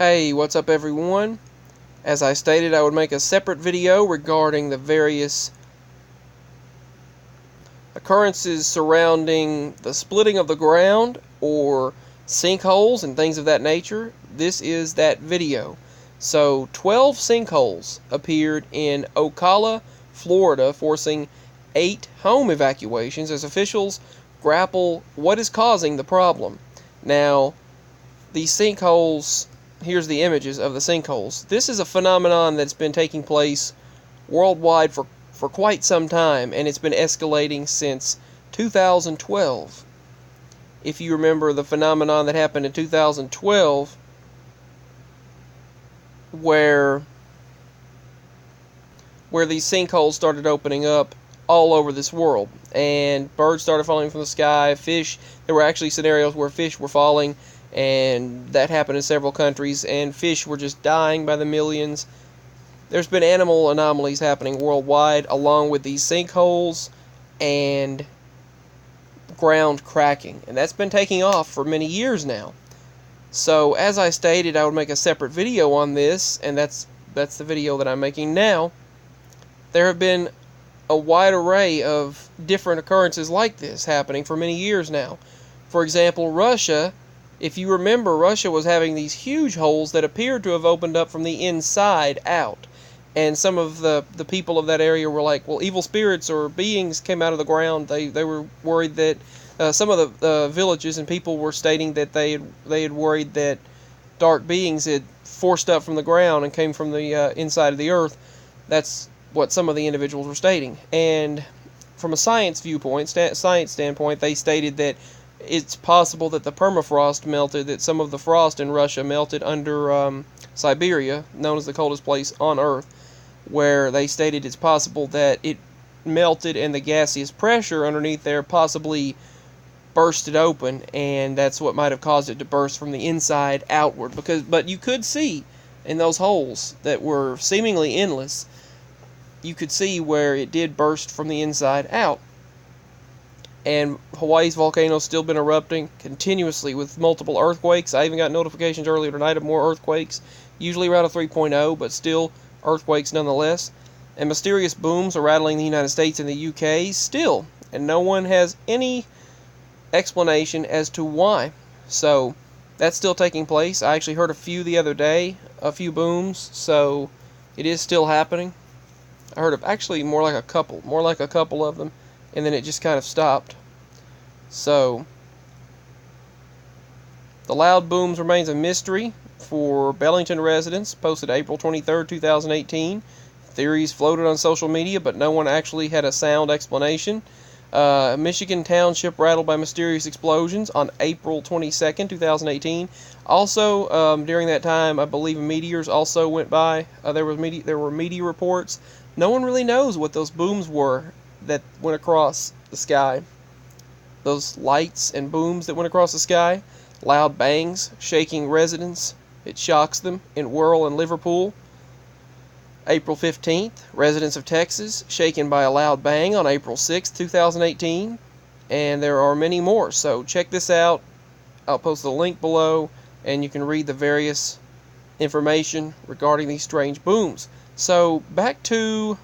Hey, what's up everyone? As I stated, I would make a separate video regarding the various occurrences surrounding the splitting of the ground or sinkholes and things of that nature. This is that video. So, 12 sinkholes appeared in Ocala, Florida, forcing 8 home evacuations as officials grapple what is causing the problem. Now, these sinkholes, here's the images of the sinkholes. This is a phenomenon that's been taking place worldwide for quite some time, and it's been escalating since 2012. If you remember the phenomenon that happened in 2012, where these sinkholes started opening up all over this world, and birds started falling from the sky, fish, there were actually scenarios where fish were falling, and that happened in several countries, and fish were just dying by the millions. There's been animal anomalies happening worldwide, along with these sinkholes and ground cracking, and that's been taking off for many years now. So, as I stated, I would make a separate video on this, and that's the video that I'm making now. There have been a wide array of different occurrences like this happening for many years now. For example, Russia, if you remember, Russia was having these huge holes that appeared to have opened up from the inside out. And some of the people of that area were like, well, evil spirits or beings came out of the ground. They were worried that some of the villages and people were stating that they had worried that dark beings had forced up from the ground and came from the inside of the earth. That's what some of the individuals were stating. And from a science standpoint, they stated that it's possible that the permafrost melted, that some of the frost in Russia melted under Siberia, known as the coldest place on Earth, where they stated it's possible that it melted and the gaseous pressure underneath there possibly bursted open, and that's what might have caused it to burst from the inside outward. But you could see in those holes that were seemingly endless, you could see where it did burst from the inside out. And Hawaii's volcano's still been erupting continuously with multiple earthquakes. I even got notifications earlier tonight of more earthquakes, usually around a 3.0, but still earthquakes nonetheless. And mysterious booms are rattling the United States and the UK still, and no one has any explanation as to why. So that's still taking place. I actually heard a few the other day, a few booms, so it is still happening. I heard of actually more like a couple of them, and then it just kind of stopped. So the loud booms remains a mystery for Bellington residents, posted April 23rd, 2018. Theories floated on social media, but no one actually had a sound explanation. Michigan township rattled by mysterious explosions on April 22nd, 2018. Also, during that time, I believe meteors also went by. There were meteor reports. No one really knows what those booms were that went across the sky. Those lights and booms that went across the sky. Loud bangs, shaking residents. It shocks them in Whirl and Liverpool. April 15th, residents of Texas shaken by a loud bang on April 6th, 2018. And there are many more, so check this out. I'll post the link below, and you can read the various information regarding these strange booms. So, back to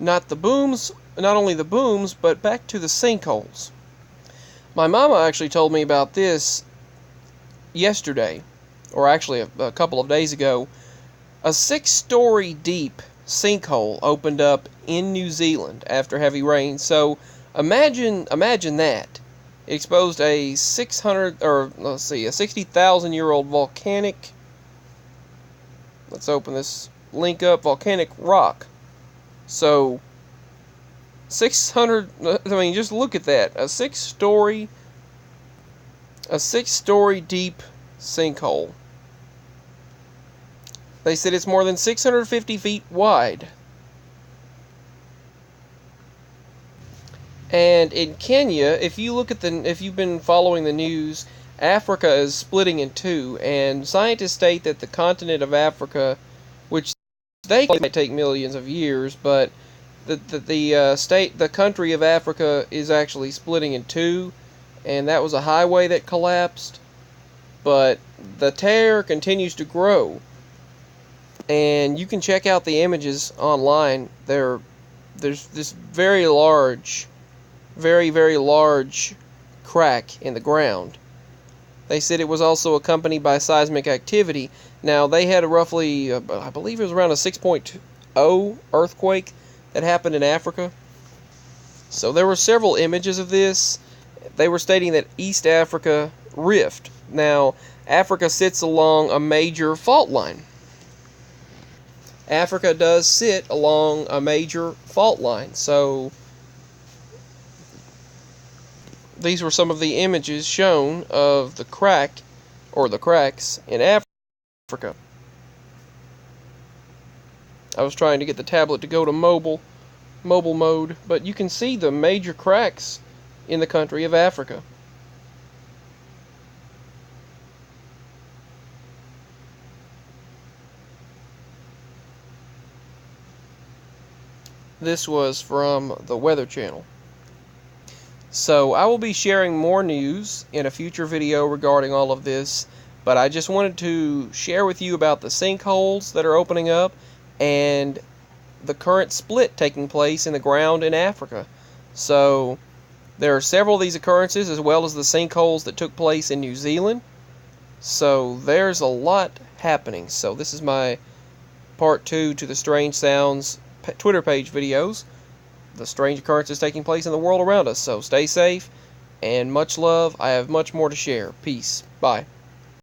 not only the booms, but back to the sinkholes. My mama actually told me about this yesterday, or actually a couple of days ago. A 6-story deep sinkhole opened up in New Zealand after heavy rain. So imagine that. It exposed a 60,000-year-old volcanic. Let's open this link up. Volcanic rock. So 600. I mean, just look at that. A 6-story deep sinkhole. They said it's more than 650 feet wide. And in Kenya, if you've been following the news, Africa is splitting in two, and scientists state that the continent of Africa, which they might take millions of years, but the country of Africa is actually splitting in two, and that was a highway that collapsed. but the tear continues to grow. And you can check out the images online. There's this very large, very large crack in the ground. They said it was also accompanied by seismic activity. Now, they had a roughly, I believe it was around a 6.0 earthquake that happened in Africa. So there were several images of this. They were stating that East Africa rift. Now, Africa sits along a major fault line. Africa does sit along a major fault line. So these were some of the images shown of the crack, or the cracks, in Africa. I was trying to get the tablet to go to mobile mode, but you can see the major cracks in the country of Africa. This was from the Weather Channel. So I will be sharing more news in a future video regarding all of this, but I just wanted to share with you about the sinkholes that are opening up and the current split taking place in the ground in Africa. So there are several of these occurrences, as well as the sinkholes that took place in New Zealand. So there's a lot happening. So this is my part 2 to the Strange Sounds Twitter page videos. The strange occurrences taking place in the world around us. So stay safe and much love. I have much more to share. Peace. Bye.